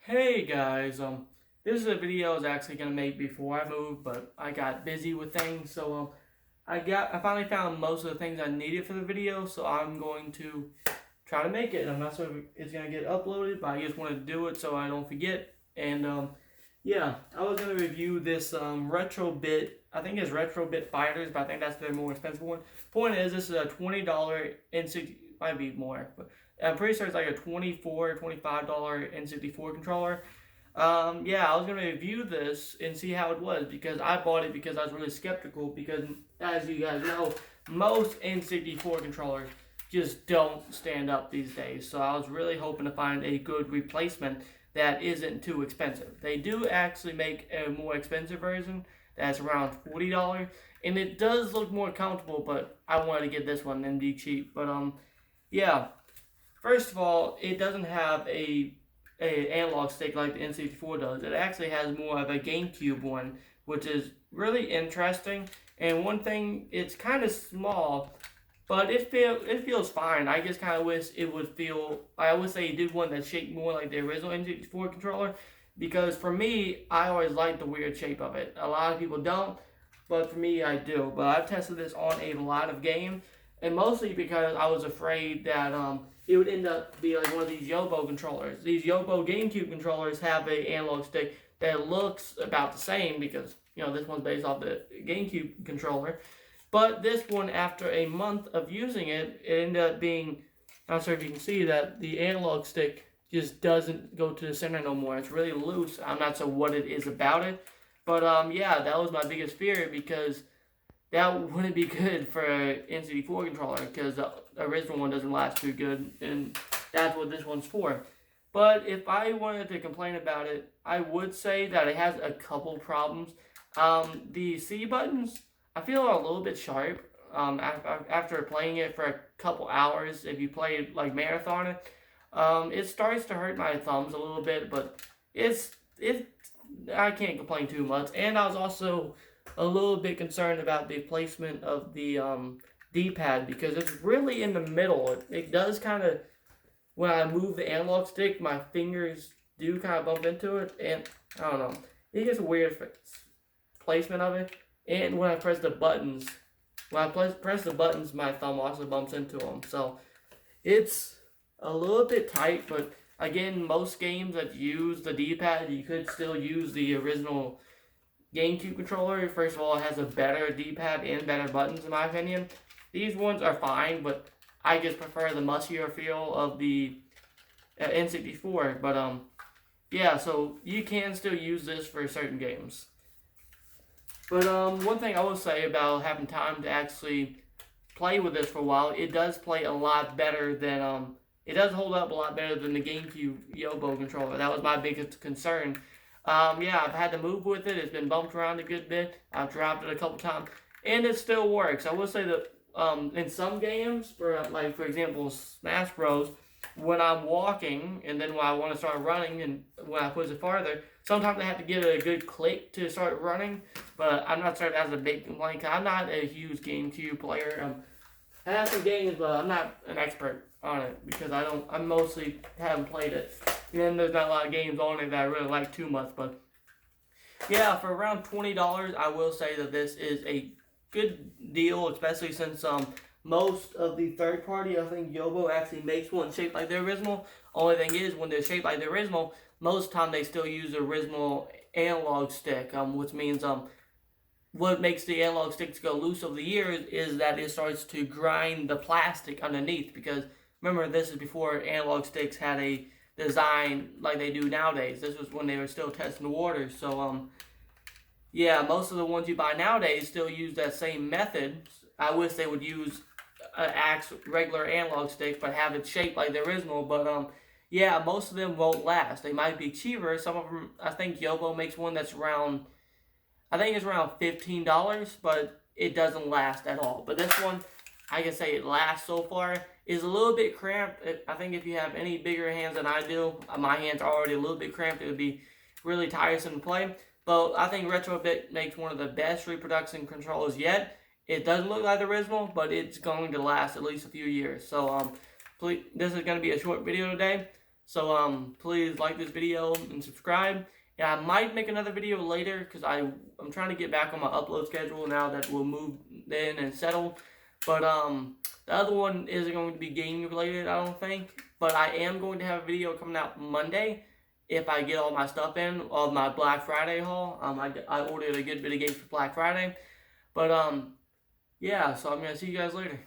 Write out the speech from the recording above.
Hey guys, this is a video I was actually gonna make before I moved, but I got busy with things, so I finally found most of the things I needed for the video, so I'm going to try to make it. I'm not sure if it's gonna get uploaded, but I just wanted to do it so I don't forget. And yeah, I was gonna review this Retrobit. I think it's Retrobit Fighters, but I think that's their more expensive one. Point is, this is a $20 N60, might be more, but I'm pretty sure it's like a $24, $25 N64 controller. Yeah, I was gonna review this and see how it was because I bought it because I was really skeptical because, as you guys know, most N64 controllers just don't stand up these days. So I was really hoping to find a good replacement that isn't too expensive. They do actually make a more expensive version that's around $40, and it does look more comfortable. But I wanted to get this one and be cheap. But yeah. First of all, it doesn't have a analog stick like the N64 does. It actually has more of a GameCube one, which is really interesting. And one thing, it's kind of small, but it feels fine. I just kind of wish it would feel. I would say it did one that shaped more like the original N64 controller, because for me, I always like the weird shape of it. A lot of people don't, but for me, I do. But I've tested this on a lot of games, and mostly because I was afraid that it would end up be like one of these Yobo controllers. These Yobo GameCube controllers have a analog stick that looks about the same because this one's based off the GameCube controller. But this one, after a month of using it, it ended up being, I'm not sure if you can see that the analog stick just doesn't go to the center no more. It's really loose. I'm not sure what it is about it. But yeah, that was my biggest fear because that wouldn't be good for an n64 controller because the original one doesn't last too good, and that's what this one's for. But if I wanted to complain about it, I would say that it has a couple problems. The C buttons, I feel are a little bit sharp. After playing it for a couple hours, if you play like marathon it, it starts to hurt my thumbs a little bit, but it I can't complain too much. And I was also a little bit concerned about the placement of the D-pad because it's really in the middle. It does kind of, when I move the analog stick, my fingers do kind of bump into it, and I don't know. It's just a weird placement of it. And when I press the buttons, my thumb also bumps into them. So it's a little bit tight, but again, most games that use the D-pad, you could still use the original GameCube controller. First of all, it has a better D-pad and better buttons in my opinion. These ones are fine, but I just prefer the mushier feel of the N64. But yeah, so you can still use this for certain games. But one thing I will say about having time to actually play with this for a while, it does play a lot better than it does hold up a lot better than the GameCube Yobo controller. That was my biggest concern. Yeah, I've had to move with it. It's been bumped around a good bit. I've dropped it a couple times, and it still works. I will say that in some games, for example, Smash Bros, when I'm walking and then when I want to start running and when I push it farther, sometimes I have to get a good click to start running. But I'm not sure if that's a big complaint. I'm not a huge GameCube player. I have some games, but I'm not an expert on it because I mostly haven't played it. And there's not a lot of games on it that I really like too much. But yeah, for around $20, I will say that this is a good deal, especially since most of the third party, I think Yobo actually makes one shaped like the original. Only thing is, when they're shaped like the original, most of the time they still use the original analog stick, which means what makes the analog sticks go loose over the years is that it starts to grind the plastic underneath. Because remember, this is before analog sticks had a design like they do nowadays. This was when they were still testing the waters. So yeah, most of the ones you buy nowadays still use that same method. I wish they would use an regular analog stick, but have it shaped like the original. But yeah, most of them won't last. They might be cheaper. Some of them, I think Yobo makes one that's around, I think it's around $15, but it doesn't last at all. But this one, I can say it lasts so far. Is a little bit cramped. I think if you have any bigger hands than I do, my hands are already a little bit cramped. It would be really tiresome to play. But I think Retrobit makes one of the best reproduction controllers yet. It doesn't look like the original, but it's going to last at least a few years. So please, this is going to be a short video today. So please like this video and subscribe. Yeah, I might make another video later because I'm trying to get back on my upload schedule now that we'll move in and settled. But the other one isn't going to be gaming related, I don't think. But I am going to have a video coming out Monday if I get all my stuff in, all my Black Friday haul. I ordered a good bit of games for Black Friday. But yeah, so I'm gonna see you guys later.